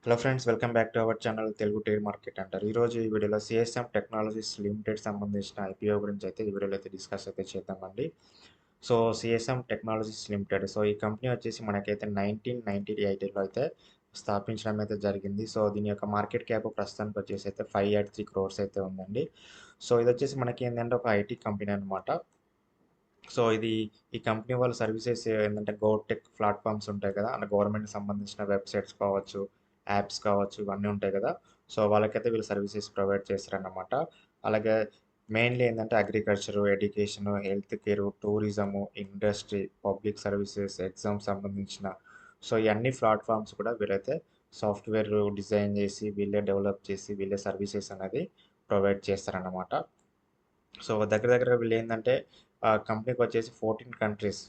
Hello friends, welcome back to our channel Telugu trade market అంటారు. ఈరోజు ఈ వీడియోలో సిఎస్ఎం టెక్నాలజీస్ లిమిటెడ్ సంబంధించిన ఐపీఓ గురించి అయితే ఈ వీడియోలో అయితే డిస్కస్ అయితే చేద్దామండి. So CSM technologies limited, so ఈ కంపెనీ వచ్చేసి మనకైతే 1998లో అయితే స్థాపించడం అయితే జరిగింది. సో దీని యొక్క మార్కెట్ క్యాప్ ప్రస్తుతానికి వచ్చేసి అయితే 583 క్రోర్స్ అయితే ఉందండి. సో ఇది వచ్చేసి మనకి ఏంటంటే ఒక ఐటీ కంపెనీ అనమాట. సో ఈ కంపెనీ వాళ్ళ సర్వీసెస్ ఏంటంటే గోటెక్ ప్లాట్ఫామ్స్ ఉంటాయి కదా, అంటే గవర్నమెంట్కి సంబంధించిన వెబ్సైట్స్ కావచ్చు, యాప్స్ కావచ్చు, ఇవన్నీ ఉంటాయి కదా. సో వాళ్ళకైతే వీళ్ళు సర్వీసెస్ ప్రొవైడ్ చేస్తారన్నమాట. అలాగే మెయిన్లీ ఏంటంటే agriculture, education, health care, tourism, industry, public services, exam సంబంధించిన సో ఈ అన్ని ప్లాట్ఫామ్స్ కూడా వీళ్ళైతే సాఫ్ట్వేర్ డిజైన్ చేసి వీళ్ళే డెవలప్ చేసి వీళ్ళే సర్వీసెస్ అనేది ప్రొవైడ్ చేస్తారన్నమాట. సో దగ్గర దగ్గర వీళ్ళు ఏంటంటే కంపెనీకి వచ్చేసి 14 కంట్రీస్,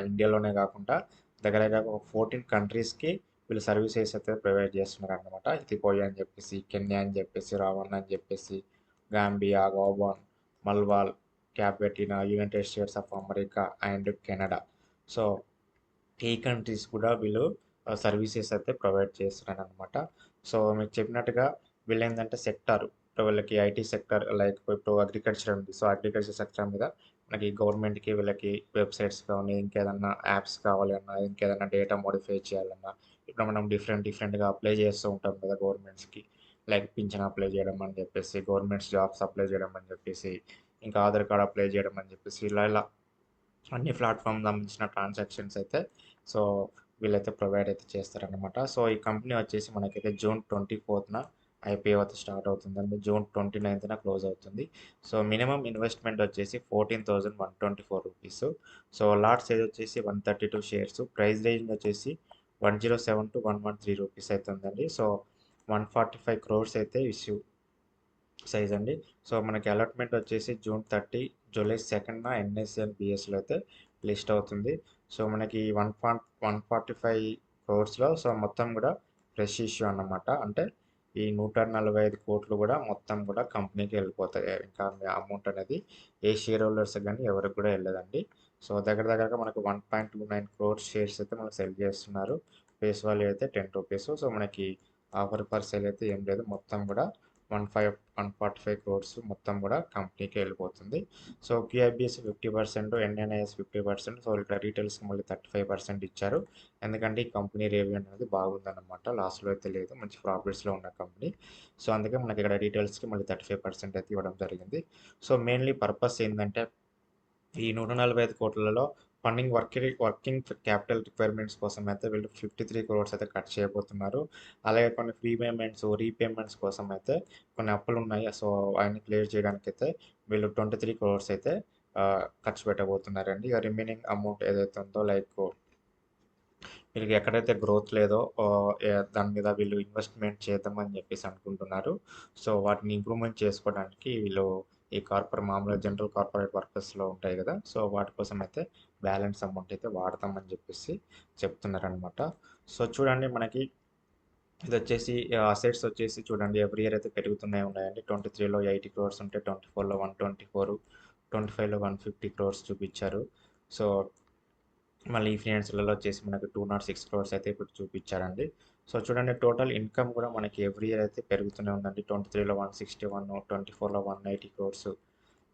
ఇండియాలోనే కాకుండా దగ్గర దగ్గర ఒక 14 కంట్రీస్కి వీళ్ళు సర్వీసెస్ అయితే ప్రొవైడ్ చేస్తున్నారు అనమాట. ఇథియోపియా అని చెప్పేసి, కెన్యా అని చెప్పేసి, రావణ్ అని చెప్పేసి, గాంబియా, గాబోన్, మల్వాల్, క్యాపెటినా, United States of America and Canada. So ఈ కంట్రీస్ కూడా వీళ్ళు సర్వీసెస్ అయితే ప్రొవైడ్ చేస్తున్నారు అనమాట. సో మీకు చెప్పినట్టుగా వీళ్ళు ఏంటంటే సెక్టార్, వీళ్ళకి ఐటీ సెక్టర్ లైక్ ఇప్పుడు అగ్రికల్చర్ ఉంది. సో అగ్రికల్చర్ సెక్టర్ మీద మనకి గవర్నమెంట్కి వీళ్ళకి వెబ్సైట్స్ కానీ, ఇంకేదన్నా యాప్స్ కావాలి అన్నా, ఇంకేదన్నా డేటా మోడిఫై చేయాలన్నా, ఇప్పుడు మనం డిఫరెంట్గా అప్లై చేస్తూ ఉంటాం కదా గవర్నమెంట్స్కి. లైక్ పింఛన్ అప్లై చేయడం అని చెప్పేసి, గవర్నమెంట్స్ జాబ్స్ అప్లై చేయడం అని చెప్పేసి, ఇంకా ఆధార్ కార్డ్ అప్లై చేయడం అని చెప్పేసి, ఇలా ఇలా అన్ని ప్లాట్ఫామ్ సంబంధించిన ట్రాన్సాక్షన్స్ అయితే సో వీళ్ళైతే ప్రొవైడ్ అయితే చేస్తారనమాట. సో ఈ కంపెనీ వచ్చేసి మనకైతే జూన్ 24న ఐపీఓ అయితే స్టార్ట్ అవుతుందండి. జూన్ 29న క్లోజ్ అవుతుంది. సో మినిమం ఇన్వెస్ట్మెంట్ వచ్చేసి 14,124 రూపీస్. సో లాట్ సైజ్ వచ్చేసి 132 షేర్స్. ప్రైస్ రేంజ్ వచ్చేసి 107 to 113 రూపీస్ అయితే ఉందండి. సో 145 క్రోర్స్ అయితే ఇష్యూ సైజ్ అండి. సో మనకి అలాట్మెంట్ వచ్చేసి జూన్ 30, జూలై 2న ఎన్ఎస్సి అండ్ బిఎస్లో అయితే లిస్ట్ అవుతుంది. సో మనకి 145 క్రోర్స్లో సో మొత్తం కూడా ఫ్రెష్ ఇష్యూ అన్నమాట. అంటే ఈ 145 కోట్లు కూడా మొత్తం కూడా కంపెనీకి వెళ్ళిపోతాయి. ఇంకా అమౌంట్ అనేది ఏ షేర్ హోల్డర్స్ కానీ ఎవరికి కూడా వెళ్ళదండి. సో దగ్గర దగ్గరగా మనకు 1.29 క్రోర్స్ షేర్స్ అయితే మనకు సెల్ చేస్తున్నారు. ఫేస్ వాల్యూ అయితే 10 రూపీస్. సో మనకి ఆఫర్ పర్ సేల్ అయితే ఏం లేదు. మొత్తం కూడా 145 క్రోర్స్ మొత్తం కూడా కంపెనీకి వెళ్ళిపోతుంది. సో క్యూఐబిఎస్ 50%, ఎన్ఎన్ఐఎస్ 50%. సో ఇక్కడ రీటైల్స్కి మళ్ళీ 35% ఇచ్చారు. ఎందుకంటే ఈ కంపెనీ రెవెన్యూ అనేది బాగుందన్నమాట. లాస్లో అయితే లేదు, మంచి ప్రాఫిట్స్లో ఉన్న కంపెనీ. సో అందుకే మనకి ఇక్కడ రీటైల్స్కి మళ్ళీ 35% అయితే ఇవ్వడం జరిగింది. సో మెయిన్లీ పర్పస్ ఏంటంటే ఈ 145 కోట్లలో వర్కింగ్ క్యాపిటల్ రిక్వైర్మెంట్స్ కోసం అయితే వీళ్ళు 53 క్రోర్స్ అయితే కట్ చేయబోతున్నారు. అలాగే కొన్ని రీపేమెంట్స్ కోసం అయితే కొన్ని అప్పులు ఉన్నాయి. సో అవన్నీ క్లియర్ చేయడానికి అయితే వీళ్ళు 23 క్రోర్స్ అయితే ఖర్చు పెట్టబోతున్నారండి. ఇక రిమైనింగ్ అమౌంట్ ఏదైతే ఉందో లైక్ వీళ్ళకి ఎక్కడైతే గ్రోత్ లేదో దాని మీద వీళ్ళు ఇన్వెస్ట్మెంట్ చేద్దామని చెప్పేసి అనుకుంటున్నారు. సో వాటిని ఇంప్రూవ్మెంట్ చేసుకోవడానికి వీళ్ళు ఈ మామూలుగా జనరల్ కార్పొరేట్ వర్కర్స్లో ఉంటాయి కదా, సో వాటి కోసం అయితే బ్యాలెన్స్ అమౌంట్ అయితే వాడతామని చెప్పేసి చెప్తున్నారనమాట. సో చూడండి మనకి ఇది వచ్చేసి అసెట్స్ వచ్చేసి చూడండి ఎవ్రీ ఇయర్ అయితే పెరుగుతూనే ఉన్నాయండి. 23లో 80 క్రోర్స్ ఉంటే 24లో 124, 25లో 150 క్రోర్స్ చూపించారు. సో మళ్ళీ ఈ ఫినాన్షియల్లో వచ్చేసి మనకి 206 క్రోర్స్ అయితే ఇప్పుడు చూపించారండి. సో చూడండి టోటల్ ఇన్కమ్ కూడా మనకి ఎవ్రీ ఇయర్ అయితే పెరుగుతూనే ఉందండి. 23లో 161, 24లో 180 క్రోర్స్,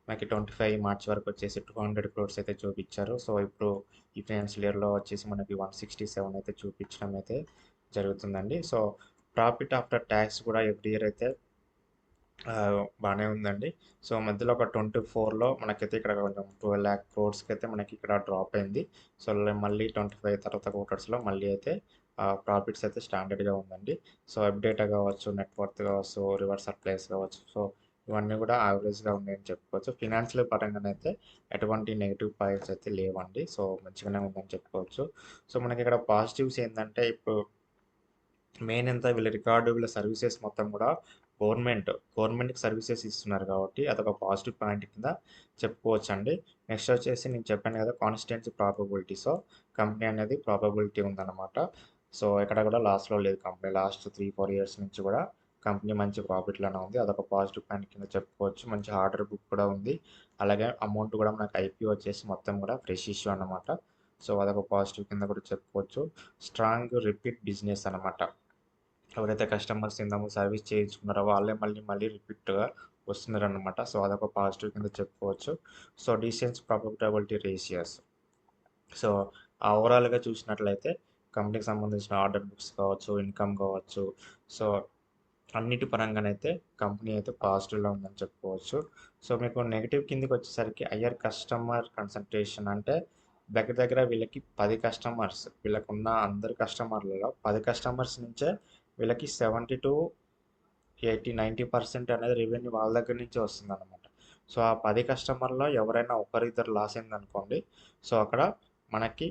మనకి 25 మార్చ్ వరకు వచ్చేసి 200 క్రోర్స్ అయితే చూపించారు. సో ఇప్పుడు ఈ ఫైనాన్షియల్ ఇయర్లో వచ్చేసి మనకి 167 అయితే చూపించడం అయితే జరుగుతుందండి. సో ప్రాఫిట్ ఆఫ్టర్ ట్యాక్స్ కూడా ఎవ్రీ ఇయర్ అయితే బాగానే ఉందండి. సో మధ్యలో ఒక 24లో మనకైతే ఇక్కడ కొంచెం 12 lakh క్రోర్స్కి అయితే మనకి ఇక్కడ డ్రాప్ అయింది. సో మళ్ళీ 25 తర్వాత క్వార్టర్స్లో మళ్ళీ అయితే ప్రాఫిట్స్ అయితే స్టాండర్డ్గా ఉందండి. సో అప్డేటా కావచ్చు, నెట్వర్త్ కావచ్చు, రివర్స్ సప్లైస్ కావచ్చు, సో ఇవన్నీ కూడా యావరేజ్గా ఉన్నాయని చెప్పుకోవచ్చు. ఫినాన్షియల్ పరంగానైతే ఎటువంటి నెగిటివ్ పాయింట్స్ అయితే లేవండి. సో మంచిగానే ఉందని చెప్పుకోవచ్చు. సో మనకి ఇక్కడ పాజిటివ్స్ ఏంటంటే ఇప్పుడు మెయిన్ ఎంత వీళ్ళ సర్వీసెస్ మొత్తం కూడా గవర్నమెంట్కి సర్వీసెస్ ఇస్తున్నారు కాబట్టి అదొక పాజిటివ్ పాయింట్ కింద చెప్పుకోవచ్చండి. నెక్స్ట్ వచ్చేసి నేను చెప్పాను కదా కాన్స్టిట్యున్సీ ప్రాబబిలిటీ. సో కంపెనీ అనేది ప్రాబబిలిటీ ఉందన్నమాట. సో ఎక్కడ కూడా లాస్లో లేదు కంపెనీ. లాస్ట్ 3-4 ఇయర్స్ నుంచి కూడా కంపెనీ మంచి ప్రాఫిట్లోనే ఉంది. అదొక పాజిటివ్ పాయింట్ కింద చెప్పుకోవచ్చు. మంచి ఆర్డర్ బుక్ కూడా ఉంది. అలాగే అమౌంట్ కూడా మనకు ఐపీ వచ్చేసి మొత్తం కూడా ఫ్రెష్ ఇష్యూ అన్నమాట. సో అదొక పాజిటివ్ కింద కూడా చెప్పుకోవచ్చు. స్ట్రాంగ్ రిపీట్ బిజినెస్ అనమాట. ఎవరైతే కస్టమర్స్ ఇంతకుముందు సర్వీస్ చేయించుకున్నారో వాళ్ళే మళ్ళీ మళ్ళీ రిపీట్‌గా వస్తున్నారనమాట. సో, అదొక పాజిటివ్ కింద చెప్పుకోవచ్చు. So, decent profitability ratios. So, ఓవరాల్‌గా చూసినట్లయితే కంపెనీకి సంబంధించిన ఆర్డర్ బుక్స్ కావచ్చు, ఇన్‌కమ్ కావచ్చు. సో, అన్నిటి పరంగానైతే కంపెనీ అయితే పాజిటివ్‌లో ఉందని చెప్పుకోవచ్చు. సో, మీకు నెగెటివ్ కిందకొచ్చేసరికి హయ్యర్ కస్టమర్ కన్సంట్రేషన్ అంటే దగ్గర దగ్గర వీళ్ళకి 10 కస్టమర్స్ వీళ్ళకున్న అందరు కస్టమర్లలో 10 కస్టమర్స్ నుంచే వీళ్ళకి 70-80, 90% అనేది రెవెన్యూ వాళ్ళ దగ్గర నుంచే వస్తుందన్నమాట. సో, ఆ 10 కస్టమర్‌లో ఎవరైనా ఒకరిద్దరు లాస్ అయిందనుకోండి. సో, అక్కడ మనకి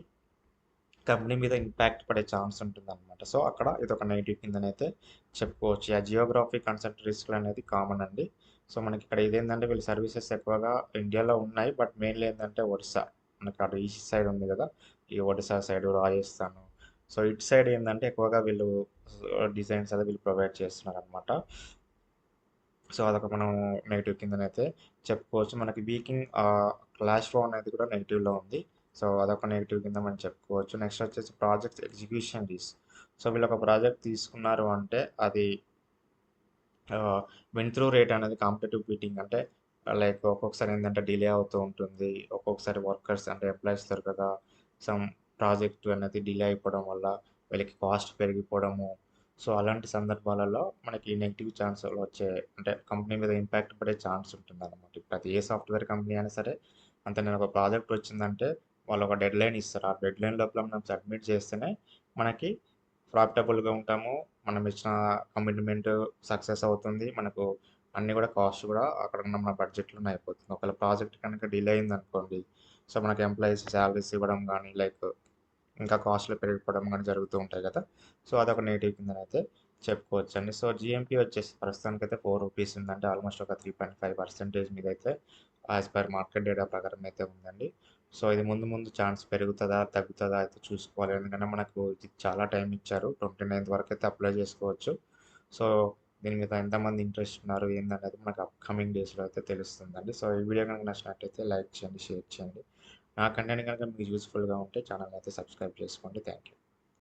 కంపెనీ మీద ఇంపాక్ట్ పడే ఛాన్స్ ఉంటుందన్నమాట. సో, అక్కడ ఇదొక నెగెటివ్ కిందనైతే చెప్పుకోవచ్చు. ఆ జియోగ్రాఫిక్ అన్సర్టెనిటీ రిస్క్‌లు అనేది కామన్ అండి. సో, మనకి ఇక్కడ ఇదేంటంటే వీళ్ళ సర్వీసెస్ ఎక్కువగా ఇండియాలో ఉన్నాయి. బట్ మెయిన్‌లీ ఏంటంటే ఒడిస్సా. మనకి అటు ఈస్ట్ సైడ్ ఉంది కదా! ఈ ఒడిస్సా సైడు, రాజస్థాన్. సో, ఇటు సైడ్ ఏందంటే ఎక్కువగా వీళ్ళు డిజైన్స్ అది వీళ్ళు ప్రొవైడ్ చేస్తున్నారనమాట. సో, అదొక మనం నెగెటివ్ కిందనైతే చెప్పుకోవచ్చు. మనకి క్లాష్ ఫ్లో అనేది కూడా నెగెటివ్‌లో ఉంది. సో, అదొక నెగెటివ్ కింద మనం చెప్పుకోవచ్చు. నెక్స్ట్ వచ్చేసి ప్రాజెక్ట్ ఎగ్జిక్యూషన్ రిస్క్. సో, వీళ్ళొక ప్రాజెక్ట్ తీసుకున్నారు అంటే అది విన్ త్రూ రేట్ అనేది కాంపిటీటివ్ బీటింగ్ అంటే లైక్ ఒక్కొక్కసారి ఏంటంటే డిలే అవుతూ ఉంటుంది. ఒక్కొక్కసారి వర్కర్స్ అంటే ఎంప్లాయీస్ దొరకక సమ్ ప్రాజెక్ట్ అనేది డిలే అయిపోవడం వల్ల వీళ్ళకి కాస్ట్ పెరిగిపోవడము. సో, అలాంటి సందర్భాలలో మనకి నెగెటివ్ ఛాన్సులు వచ్చే అంటే కంపెనీ మీద ఇంపాక్ట్ పడే ఛాన్స్ ఉంటుందన్నమాట. ఇప్పుడు అది ఏ సాఫ్ట్‌వేర్ కంపెనీ అయినా సరే అంతే నేను ఒక ప్రాజెక్ట్ వచ్చిందంటే వాళ్ళు ఒక డెడ్‌లైన్ ఇస్తారు. ఆ డెడ్‌లైన్ లోపల మనం సబ్మిట్ చేస్తేనే మనకి ప్రాఫిటబుల్‌గా ఉంటాము. మనం ఇచ్చిన కమిట్మెంట్ సక్సెస్ అవుతుంది. మనకు అన్నీ కూడా కాస్ట్ కూడా అక్కడ ఉన్న మన బడ్జెట్‌లోనే అయిపోతుంది. ఒకవేళ ప్రాజెక్ట్ కనుక డిలే అయిందనుకోండి. సో, మనకి ఎంప్లాయీస్ సాలరీస్ ఇవ్వడం గానీ, లైక్ ఇంకా కాస్ట్‌లు పెరిగిపోవడం గానీ జరుగుతూ ఉంటాయి కదా! సో, అదొక నెగెటివ్ కిందనైతే చెప్పుకోవచ్చండి. సో, జీఎంపీ వచ్చేసి ప్రస్తుతానికైతే రూ. 4 ఉందంటే ఆల్మోస్ట్ ఒక 3.5% మీదైతే యాస్ పర్ మార్కెట్ డేటా ప్రకారం అయితే ఉందండి. సో, ఇది ముందు ముందు ఛాన్స్ పెరుగుతదా? తగ్గుతదా? అయితే చూసుకోవాలి. ఎందుకంటే మనకు ఇది చాలా టైం ఇచ్చారు. 29థ్ వరకైతే అప్లై చేసుకోవచ్చు. సో, దీని మీద ఎంతమంది ఇంట్రెస్ట్ ఉన్నారు? ఏందనేది మనకు అప్‌కమింగ్ డేస్‌లో అయితే తెలుస్తుందండి. సో, ఈ వీడియో గనుక నచ్చినట్టయితే లైక్ చేయండి, షేర్ చేయండి. నా కంటెంట్ గనుక మీకు యూజ్‌ఫుల్‌గా ఉంటే ఛానెల్‌ని అయితే సబ్స్క్రైబ్ చేసుకోండి. Thank you.